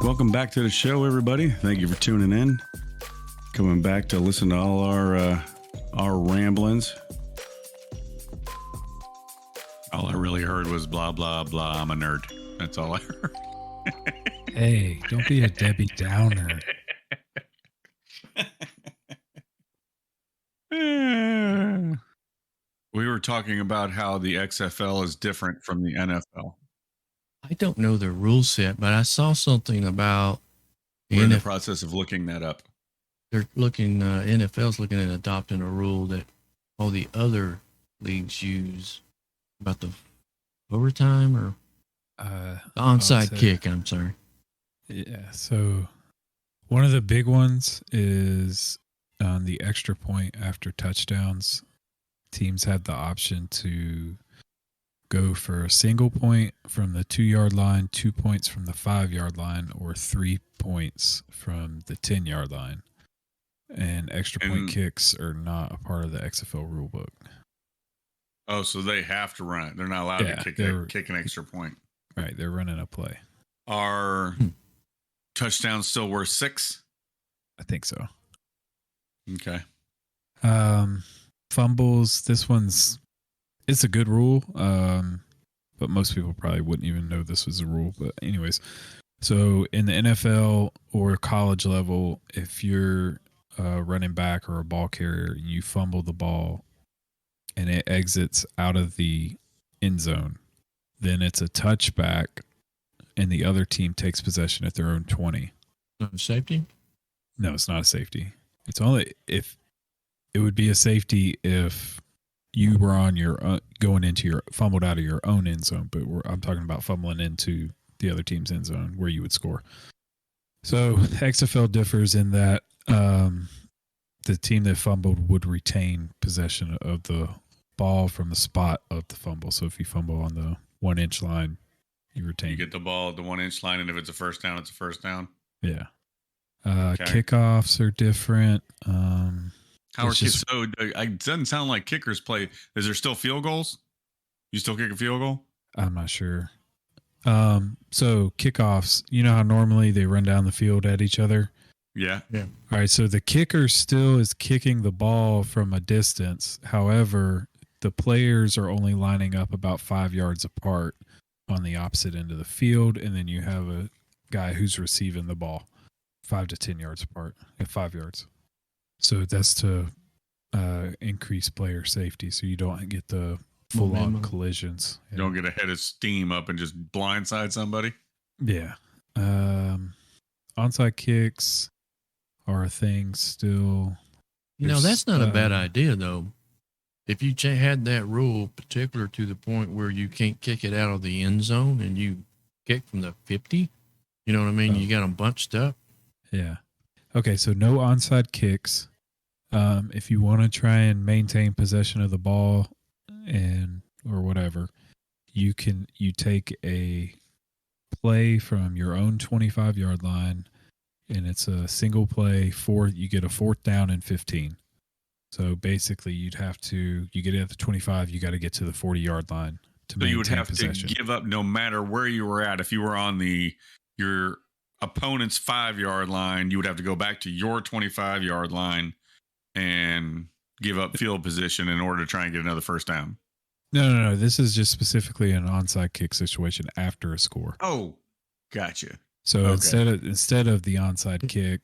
Welcome back to the show, everybody. Thank you for tuning in. Coming back to listen to all our ramblings. All I really heard was blah, blah, blah. I'm a nerd. That's all I heard. Hey, don't be a Debbie Downer. We were talking about how the XFL is different from the NFL. I don't know the rule set, but I saw something about We're in the process of looking that up. They're looking, NFL's looking at adopting a rule that all the other leagues use about the overtime or the onside kick. I'm sorry. Yeah. So one of the big ones is on the extra point after touchdowns. Teams have the option to go for a single point from the 2-yard line, 2 points from the 5-yard line, or 3 points from the 10-yard line. And extra point kicks are not a part of the XFL rulebook. Oh, so they have to run it. They're not allowed to kick an extra point. Right. They're running a play. Are touchdowns still worth 6? I think so. Okay. Fumbles. This one's, it's a good rule. But most people probably wouldn't even know this was a rule. But anyways, so in the NFL or college level, if you're a running back or a ball carrier, you fumble the ball and it exits out of the end zone, then it's a touchback and the other team takes possession at their own 20. Not a safety? No, it's not a safety. It's only if it would be a safety if you were on your going into your fumbled out of your own end zone, but I'm talking about fumbling into the other team's end zone where you would score. So XFL differs in that the team that fumbled would retain possession of the ball from the spot of the fumble. So if you fumble on the 1-inch line, you retain. You get the ball at the 1-inch line, and if it's a first down, it's a first down. Yeah. Kickoffs are different. How are kids? So it doesn't sound like kickers play. Is there still field goals? You still kick a field goal? I'm not sure. So kickoffs, you know how normally they run down the field at each other? Yeah. All right. So the kicker still is kicking the ball from a distance. However, the players are only lining up about 5 yards apart on the opposite end of the field. And then you have a guy who's receiving the ball 5 to 10 yards apart at 5 yards. So that's to increase player safety. So you don't get the full on collisions. You don't get a head of steam up and just blindside somebody. Yeah. Onside kicks are a thing still. That's not a bad idea, though. If you had that rule particular to the point where you can't kick it out of the end zone and you kick from the 50, you know what I mean? You got them bunched up. Yeah. Okay, so no onside kicks. If you want to try and maintain possession of the ball or whatever, you take a play from your own 25-yard line, and it's a single play you get a 4th down and 15. So basically you get it at the 25, you got to get to the 40-yard line to maintain possession. So you would have to give up no matter where you were at. If you were on your opponent's 5-yard line, you would have to go back to your 25-yard line and give up field position in order to try and get another first down. No. This is just specifically an onside kick situation after a score. Oh, gotcha. So instead of the onside kick,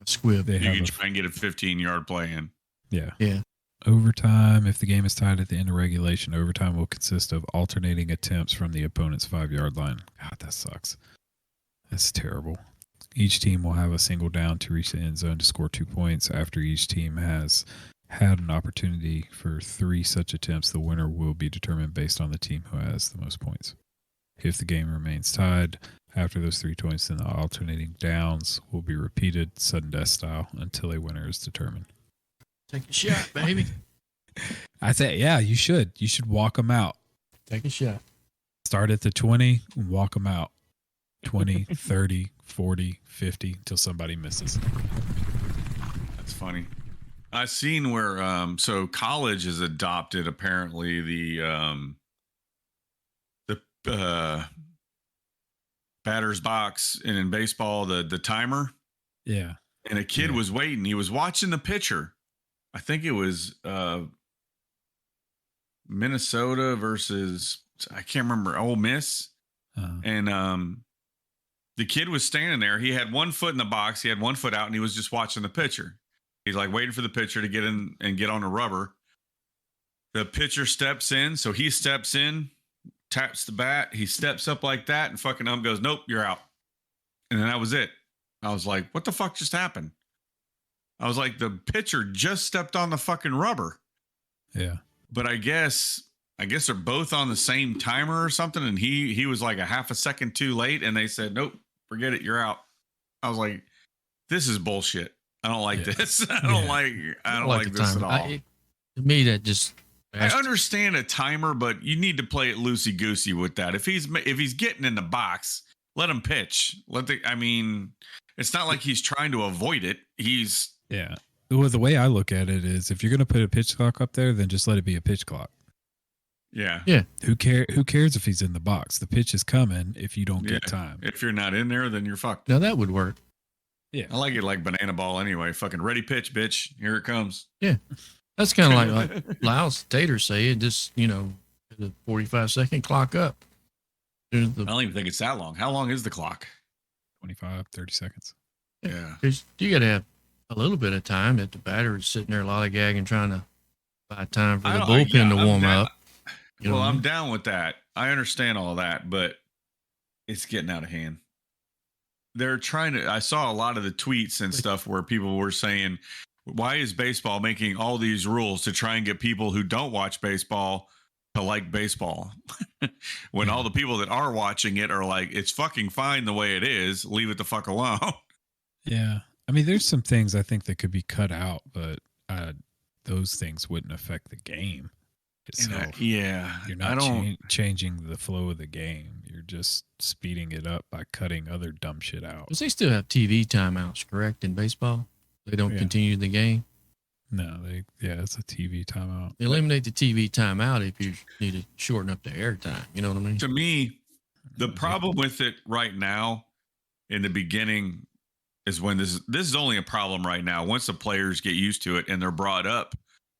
squib, you can try and get a 15-yard play in. Yeah. Overtime, if the game is tied at the end of regulation, overtime will consist of alternating attempts from the opponent's 5-yard line. God, that sucks. That's terrible. Each team will have a single down to reach the end zone to score 2 points. After each team has had an opportunity for 3 such attempts, the winner will be determined based on the team who has the most points. If the game remains tied after those 3 points, then the alternating downs will be repeated sudden death style until a winner is determined. Take a shot, baby. I say, yeah, you should. You should walk them out. Take a shot. Start at the 20 and walk them out. 20, 30, 40, 50 until somebody misses. That's funny. I've seen where so college has adopted apparently the batter's box and in baseball, the timer. Yeah. And a kid was waiting. He was watching the pitcher. I think it was Minnesota versus, I can't remember, Ole Miss. And the kid was standing there. He had one foot in the box. He had one foot out, and he was just watching the pitcher. He's like waiting for the pitcher to get in and get on the rubber. The pitcher steps in. So he steps in, taps the bat. He steps up like that, and fucking goes, nope, you're out. And then that was it. I was like, what the fuck just happened? I was like, the pitcher just stepped on the fucking rubber. Yeah. But I guess they're both on the same timer or something. And he was like a half a second too late. And they said, nope, forget it. You're out. I was like, this is bullshit. I don't like this. I don't like this at all. To me, that just, I understand a timer, but you need to play it loosey goosey with that. If he's getting in the box, let him pitch. It's not like he's trying to avoid it. Yeah. Well, the way I look at it is, if you're going to put a pitch clock up there, then just let it be a pitch clock. Yeah. Yeah. Who cares if he's in the box? The pitch is coming if you don't get time. If you're not in there, then you're fucked. Now that would work. Yeah. I like it like banana ball anyway. Fucking ready pitch, bitch. Here it comes. Yeah. That's kind of like Lyle's Tater say it, just, the 45-second clock up. I don't even think it's that long. How long is the clock? 25, 30 seconds. Yeah. Because you got to have a little bit of time that the batter is sitting there lollygagging, trying to buy time for the bullpen to warm up. I'm down with that. I understand all that, but it's getting out of hand. They're trying to, I saw a lot of the tweets and stuff where people were saying, why is baseball making all these rules to try and get people who don't watch baseball to like baseball? When all the people that are watching it are like, it's fucking fine the way it is. Leave it the fuck alone. Yeah. I mean, there's some things I think that could be cut out, but those things wouldn't affect the game itself. You're not changing the flow of the game. You're just speeding it up by cutting other dumb shit out. Because they still have TV timeouts, correct, in baseball? They don't continue the game? No, it's a TV timeout. They eliminate the TV timeout if you need to shorten up the air time. You know what I mean? To me, the problem with it right now in the beginning is when this is only a problem right now. Once the players get used to it and they're brought up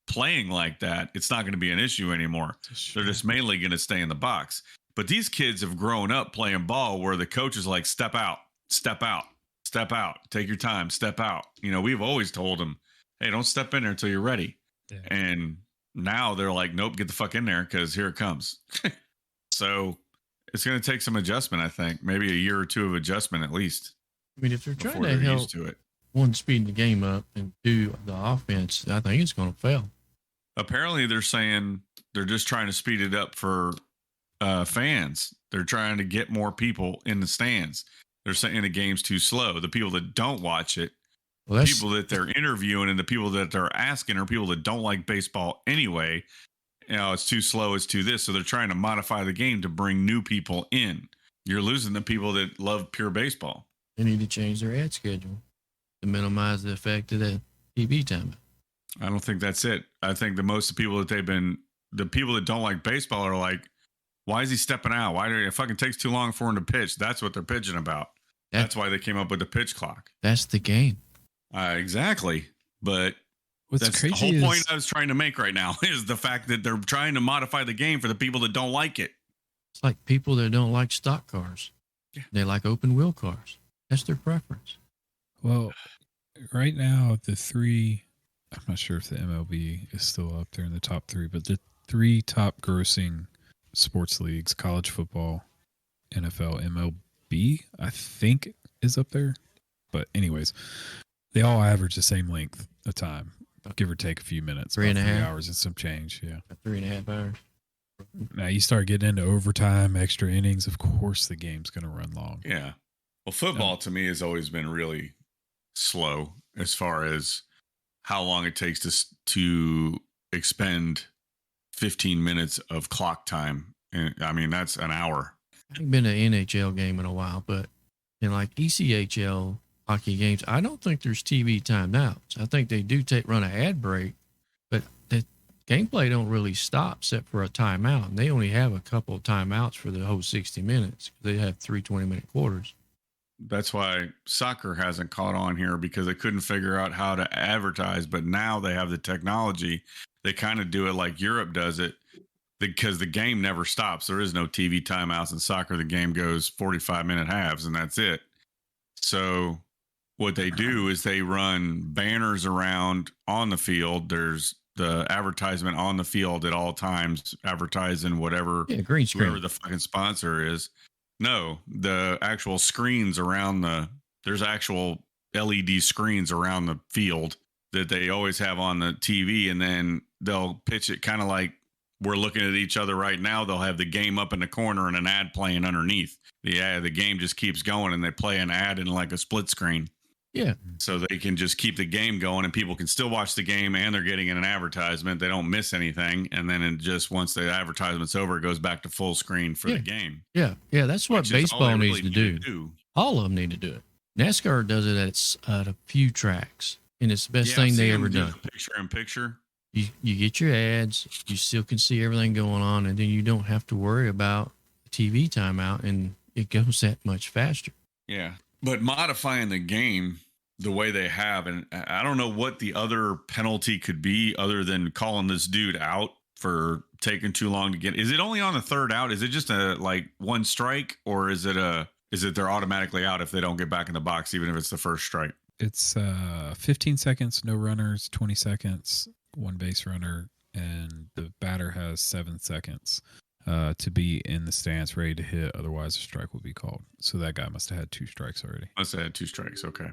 playing like that, it's not going to be an issue anymore. They're just mainly going to stay in the box. But these kids have grown up playing ball where the coach is like, step out, step out, step out, take your time, step out. We've always told them, hey, don't step in there until you're ready. Yeah. And now they're like, nope, get the fuck in there because here it comes. So it's going to take some adjustment, I think. Maybe a year or two of adjustment at least. I mean, if they're trying to help one, speeding the game up, and two, the offense, I think it's going to fail. Apparently, they're saying they're just trying to speed it up for fans. They're trying to get more people in the stands. They're saying the game's too slow. The people that don't watch it, the people that they're interviewing and the people that they're asking are people that don't like baseball anyway. It's too slow, it's too this. So they're trying to modify the game to bring new people in. You're losing the people that love pure baseball. They need to change their ad schedule to minimize the effect of that TV time. I don't think that's it. I think the people that don't like baseball are like, why is he stepping out? Why did it fucking takes too long for him to pitch? That's what they're pitching about. That's why they came up with the pitch clock. That's the game. Exactly. But that's the whole point I was trying to make right now is the fact that they're trying to modify the game for the people that don't like it. It's like people that don't like stock cars. Yeah. They like open wheel cars. That's their preference. Well, right now, I'm not sure if the MLB is still up there in the top three, but the three top grossing sports leagues, college football, NFL, MLB, I think is up there. But anyways, they all average the same length of time, give or take a few minutes. 3.5 hours and some change. Yeah. 3.5 hours. Now you start getting into overtime, extra innings. Of course, the game's going to run long. Yeah. Well, football to me has always been really slow as far as how long it takes to expend 15 minutes of clock time. And I mean, that's an hour. I haven't been to an NHL game in a while, but in like ECHL hockey games, I don't think there's TV timeouts. I think they do run an ad break, but gameplay don't really stop except for a timeout. And they only have a couple of timeouts for the whole 60 minutes. They have 3 20-minute quarters. That's why soccer hasn't caught on here, because they couldn't figure out how to advertise. But now they have the technology. They kind of do it like Europe does it, because the game never stops. There is no TV timeouts in soccer. The game goes 45-minute halves, and that's it. So what they do is they run banners around on the field. There's the advertisement on the field at all times, advertising whatever, green screen, whoever the fucking sponsor is. No, the actual screens around there's actual LED screens around the field that they always have on the TV, and then they'll pitch it kind of like we're looking at each other right now. They'll have the game up in the corner and an ad playing underneath. The game just keeps going, and they play an ad in like a split screen. Yeah. So they can just keep the game going, and people can still watch the game, and they're getting an advertisement. They don't miss anything. And then it just, once the advertisement's over, it goes back to full screen for the game. Yeah. Yeah. That's what baseball needs to do. All of them need to do it. NASCAR does it at a few tracks, and it's the best thing they ever done. Picture in picture. You get your ads, you still can see everything going on, and then you don't have to worry about TV timeout, and it goes that much faster. Yeah. But modifying the game the way they have, and I don't know what the other penalty could be other than calling this dude out for taking too long to get. Is it only on the third out? Is it just a like one strike, or is it they're automatically out if they don't get back in the box, even if it's the first strike? It's 15 seconds, no runners, 20 seconds, one base runner, and the batter has 7 seconds to be in the stance ready to hit. Otherwise, a strike will be called. So that guy must have had 2 strikes already. Must have had 2 strikes. Okay.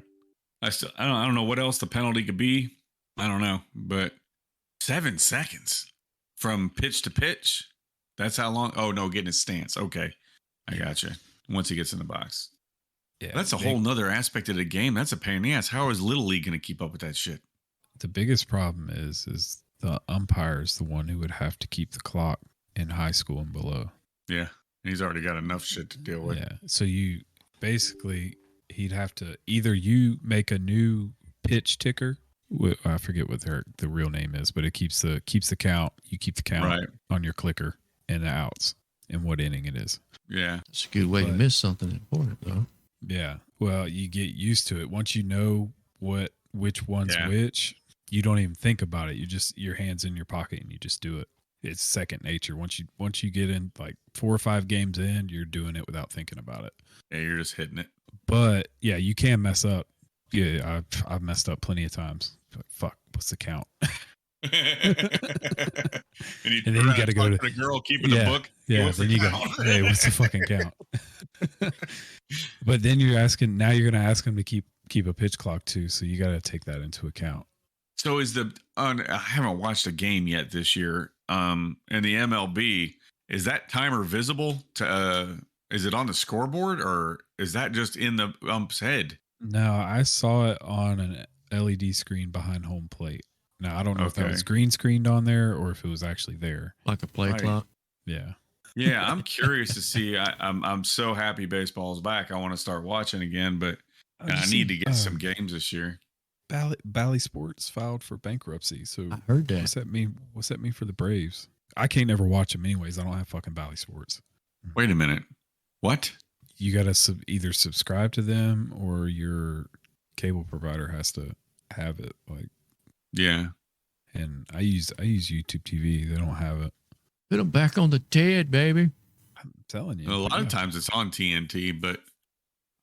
I don't know what else the penalty could be. I don't know, but 7 seconds from pitch to pitch. That's how long. Oh no, getting his stance. Okay. I gotcha. Once he gets in the box. Yeah. That's a whole nother aspect of the game. That's a pain in the ass. How is Little League going to keep up with that shit? The biggest problem is the umpire is the one who would have to keep the clock in high school and below. Yeah. He's already got enough shit to deal with. Yeah. So you basically, he'd have to either you make a new pitch ticker. I forget what the real name is, but it keeps the count. You keep the count on your clicker and the outs and what inning it is. Yeah. It's a good way to miss something important, though. Yeah. Well, you get used to it. Once you know which one's which, you don't even think about it. Your hand's in your pocket and you just do it. It's second nature. Once you get in like 4 or 5 games in, you're doing it without thinking about it. Yeah, you're just hitting it. But yeah, you can mess up. Yeah, I've messed up plenty of times. Like, fuck, what's the count? and then you got to go to the girl keeping the book. Yeah, then you go, hey, what's the fucking count? But then you're going to ask him to keep a pitch clock too. So you got to take that into account. So I haven't watched a game yet this year. In the MLB, is that timer visible is it on the scoreboard, or is that just in the ump's head? No, I saw it on an LED screen behind home plate. Now, I don't know if that was green screened on there or if it was actually there. Like a play clock? Yeah. Yeah, I'm curious to see. I'm so happy baseball's back. I want to start watching again, but I need to get some games this year. Bally Sports filed for bankruptcy. So I heard that. What's that mean for the Braves? I can't ever watch them anyways. I don't have fucking Bally Sports. Wait a minute. What? You got to either subscribe to them or your cable provider has to have it. Like, yeah. And I use YouTube TV. They don't have it. Put them back on the TED, baby. I'm telling you. A lot of times it's on TNT, but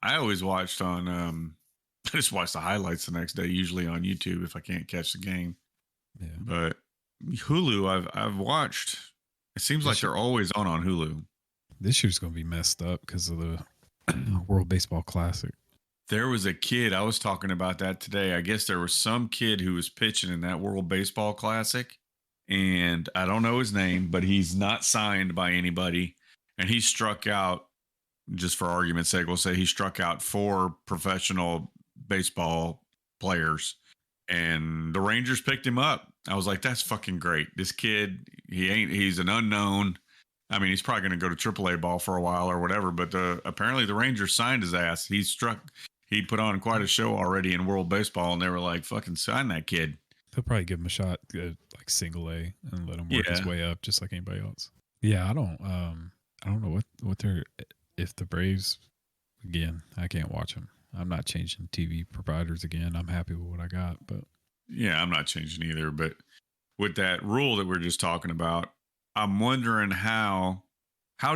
I always watched on. I just watch the highlights the next day, usually on YouTube if I can't catch the game. Yeah. But Hulu, I've watched. It seems like they're always on Hulu. This year's going to be messed up because of the World Baseball Classic. There was a kid, I was talking about that today. I guess there was some kid who was pitching in that World Baseball Classic, and I don't know his name, but he's not signed by anybody. And he struck out, just for argument's sake, we'll say he struck out 4 professional baseball players, and the Rangers picked him up. I was like, that's fucking great. This kid, he's an unknown. I mean, he's probably going to go to AAA ball for a while or whatever, but apparently the Rangers signed his ass. He put on quite a show already in World Baseball, and they were like, fucking sign that kid. They'll probably give him a shot, like single A, and let him work his Yeah. way up, just like anybody else. Yeah, I don't know what they're if the Braves again. I can't watch them. I'm not changing TV providers again. I'm happy with what I got, but Yeah, I'm not changing either. But with that rule that we're just talking about, I'm wondering how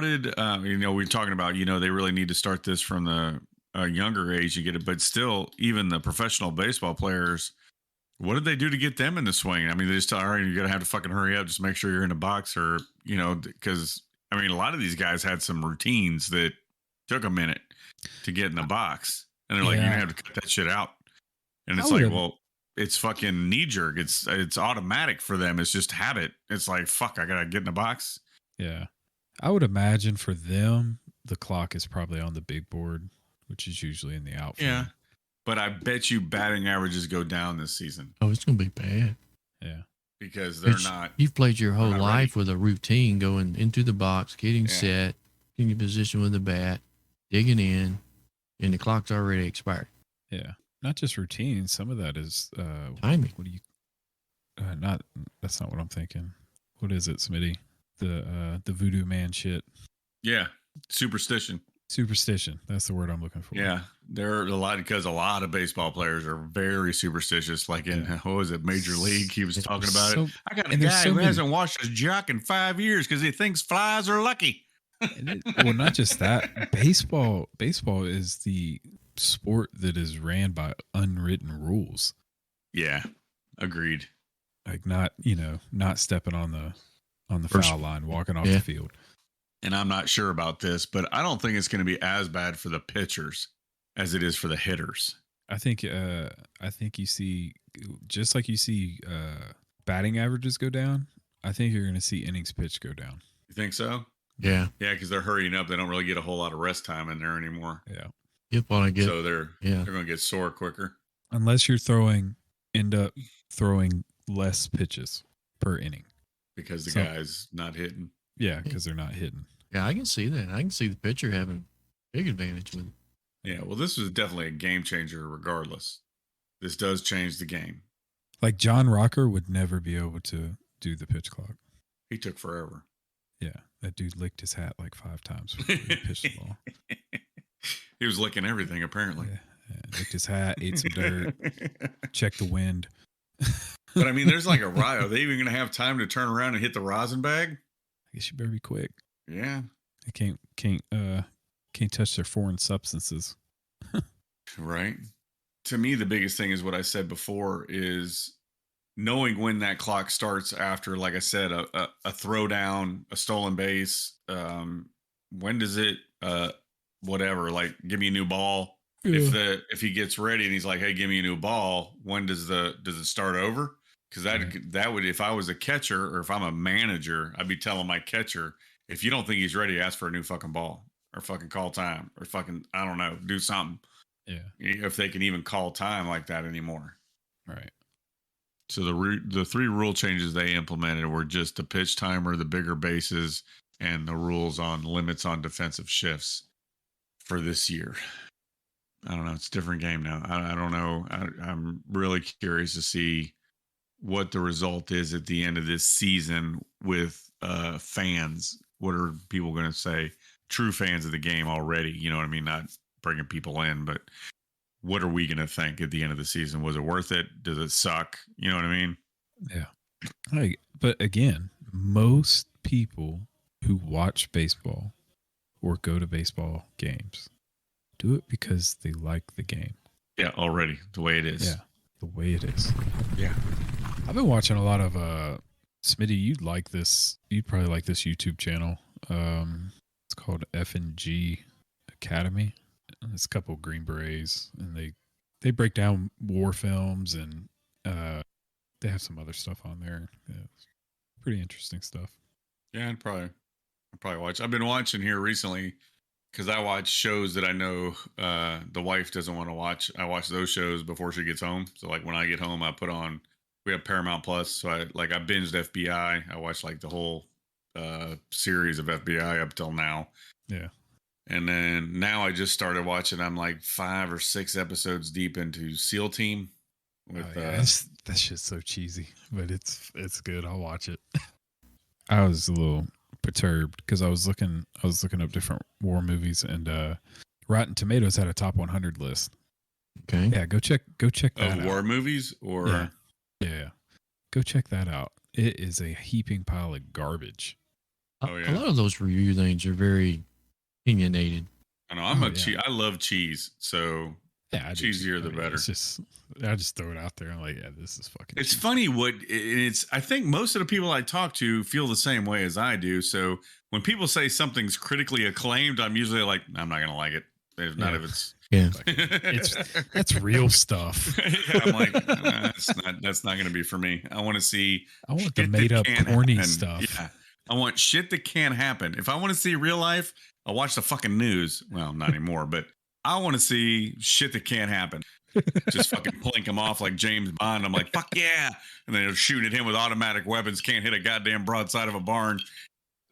did we're talking about they really need to start this from the younger age to get it, but still even the professional baseball players, what did they do to get them in the swing? I mean, they just tell, all right, you gotta have to fucking hurry up, just make sure you're in a box, or because I mean a lot of these guys had some routines that took a minute to get in the box, and they're like, you're Yeah. gonna have to cut that shit out, and I it's like, would've- well, it's fucking knee jerk. It's automatic for them. It's just habit. It's like, fuck, I gotta get in the box. yeah, I would imagine for them the clock is probably on the big board, which is usually in the outfield. Yeah, but I bet you batting averages go down this season. Oh, it's gonna be bad. Yeah, because they're not. You've played your whole not life ready. with a routine, going into the box, getting set, getting your position with the bat, digging in, and the clock's already expired. yeah. Not just routine. Some of that is Timing. What do you? Not that's not what I'm thinking. What is it, Smitty? The voodoo man shit. Yeah, superstition. Superstition. That's the word I'm looking for. Yeah, there are a lot because a lot of baseball players are very superstitious. Like in what was it, Major League? He was talking about it. I got a guy who hasn't washed his jock in 5 years because he thinks flies are lucky. Well, not just that. Baseball is the sport that is ran by unwritten rules. Yeah, agreed. Like not stepping on the foul line, walking off the field. And I'm not sure about this, but I don't think it's going to be as bad for the pitchers as it is for the hitters. I think you see, just like you see batting averages go down, I think you're going to see innings pitched go down. You think so? Yeah. Yeah, because they're hurrying up. They don't really get a whole lot of rest time in there anymore. Yeah. So they're going to get sore quicker. Unless you're end up throwing less pitches per inning. Because the guy's not hitting. Yeah, because they're not hitting. Yeah, I can see that. I can see the pitcher having big advantage with it. Yeah, well, this was definitely a game changer regardless. This does change the game. Like John Rocker would never be able to do the pitch clock. He took forever. Yeah, that dude licked his hat like 5 times before he pitched the ball. He was licking everything, apparently. Yeah, licked his hat, ate some dirt, checked the wind. But I mean, there's like a riot. Are they even going to have time to turn around and hit the rosin bag? I guess you better be quick. Yeah. They can't touch their foreign substances. Right. To me, the biggest thing is what I said before is knowing when that clock starts after, like I said, a throwdown, a stolen base. When does it, whatever, like give me a new ball. Yeah. If he gets ready and he's like, hey, give me a new ball, when does it start over? Because that would, if I was a catcher or if I'm a manager, I'd be telling my catcher, if you don't think he's ready, ask for a new fucking ball or fucking call time or fucking, I don't know, do something. Yeah. If they can even call time like that anymore. Right. So the 3 rule changes they implemented were just the pitch timer, the bigger bases, and the rules on limits on defensive shifts for this year. I don't know. It's a different game now. I don't know. I'm really curious to see what the result is at the end of this season with fans. What are people going to say? True fans of the game already. You know what I mean? Not bringing people in, but what are we going to think at the end of the season? Was it worth it? Does it suck? You know what I mean? Yeah. But again, most people who watch baseball or go to baseball games do it because they like the game. Yeah, already the way it is. Yeah, the way it is. Yeah. I've been watching a lot of Smitty, you'd like this. You'd probably like this YouTube channel. It's called F&G Academy. It's a couple of Green Berets, and they break down war films, and they have some other stuff on there. Yeah, it's pretty interesting stuff. Yeah, I'd probably watch. I've been watching here recently because I watch shows that I know the wife doesn't want to watch. I watch those shows before she gets home. So like when I get home, I put on. We have Paramount Plus, so I binged FBI. I watched like the whole series of FBI up till now. Yeah. And then now I just started watching. I'm like 5 or 6 episodes deep into SEAL Team. With that shit's so cheesy, but it's good. I'll watch it. I was a little perturbed because I was looking up different war movies, and Rotten Tomatoes had a top 100 list. Okay. Yeah, go check that out. war movies or yeah. Go check that out. It is a heaping pile of garbage. Oh, A yeah. lot of those review things are very opinionated. I know I love cheese, so Yeah, cheesier the better. It's just I just throw it out there. I'm like, yeah, this is fucking. It's cheesy. funny I think most of the people I talk to feel the same way as I do. So when people say something's critically acclaimed, I'm usually like, I'm not gonna like it. If none of it's that's real stuff. Yeah, I'm like, that's not gonna be for me. I want to see. I want the made up corny stuff. Yeah, I want shit that can't happen. If I want to see real life, I'll watch the fucking news. Well, not anymore, but I want to see shit that can't happen. Just fucking plink them off like James Bond. I'm like, fuck yeah. And then they'll shoot at him with automatic weapons. Can't hit a goddamn broadside of a barn.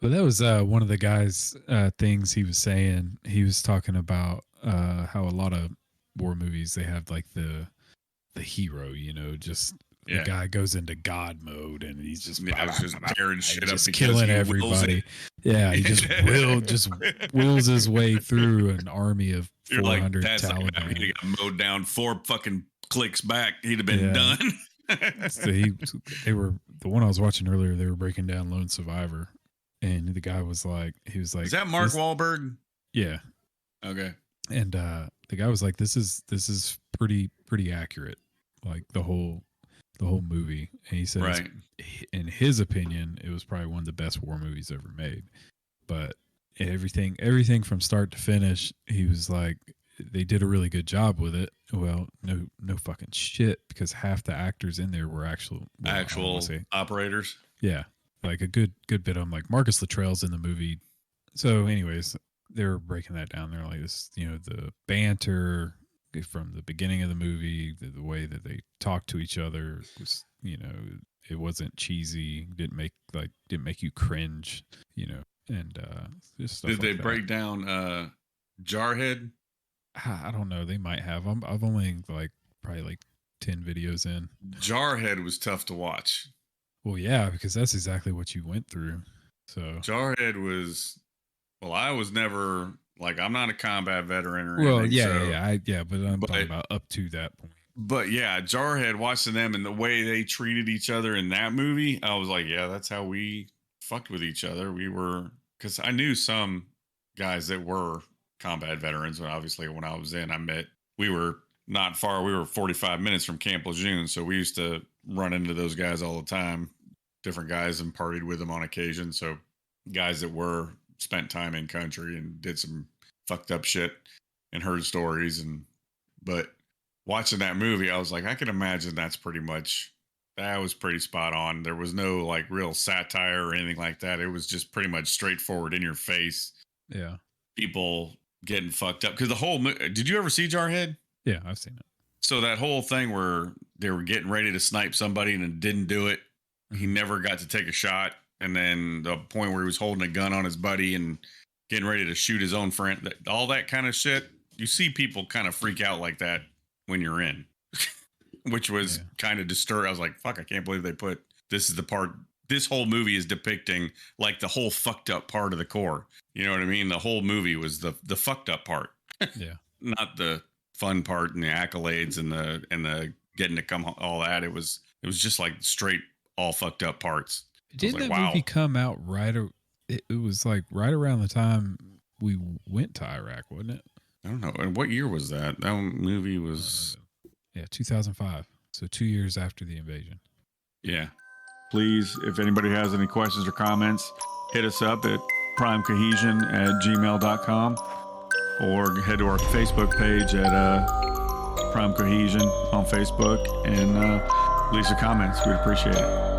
Well, that was one of the guys' things he was saying. He was talking about how a lot of war movies, they have like the hero, just the guy goes into God mode and he's just tearing shit up, killing everybody. Yeah, he just wills his way through an army of 400 Taliban. He got mowed down 4 fucking clicks back. He'd have been done. So they were the one I was watching earlier. They were breaking down Lone Survivor, and the guy was like, "Is that Mark Wahlberg?" Yeah. Okay. And the guy was like, "This is pretty accurate, like the whole movie." And he said, in his opinion, it was probably one of the best war movies ever made. But everything from start to finish, he was like, they did a really good job with it. Well, no fucking shit, because half the actors in there were actual operators. Yeah, like a good bit. I'm like, Marcus Luttrell's in the movie. So, anyways, they were breaking that down. They're like, this, the banter from the beginning of the movie, the way that they talked to each other was, it wasn't cheesy. Didn't make you cringe, and just stuff. Did they break down Jarhead? I don't know. They might have. I've only probably 10 videos in. Jarhead was tough to watch. Well, yeah, because that's exactly what you went through. So Jarhead was. Well, I was never I'm not a combat veteran or anything. Well, but I'm talking about up to that point. But yeah, Jarhead, watching them and the way they treated each other in that movie, I was like, yeah, that's how we fucked with each other. Because I knew some guys that were combat veterans. And obviously, when I was in, we were not far. We were 45 minutes from Camp Lejeune. So we used to run into those guys all the time, different guys, and partied with them on occasion. So guys that spent time in country and did some fucked up shit and heard stories. But watching that movie, I was like, I can imagine that was pretty spot on. There was no real satire or anything like that. It was just pretty much straightforward, in your face. Yeah. People getting fucked up. Because did you ever see Jarhead? Yeah, I've seen it. So that whole thing where they were getting ready to snipe somebody and then didn't do it. He never got to take a shot. And then the point where he was holding a gun on his buddy and getting ready to shoot his own friend, all that kind of shit. You see people kind of freak out like that when you're in, which was kind of disturbing. I was like, fuck, I can't believe they this whole movie is depicting the whole fucked up part of the Corps. You know what I mean? The whole movie was the fucked up part. Yeah. Not the fun part and the accolades and the getting to come, all that. It was just straight all fucked up parts. Didn't that movie come out right? It was right around the time we went to Iraq, wasn't it? I don't know. And what year was that? That movie was 2005. So 2 years after the invasion. Yeah. Please, if anybody has any questions or comments, hit us up at primecohesion@gmail.com or head to our Facebook page at Prime Cohesion on Facebook and leave some comments. We'd appreciate it.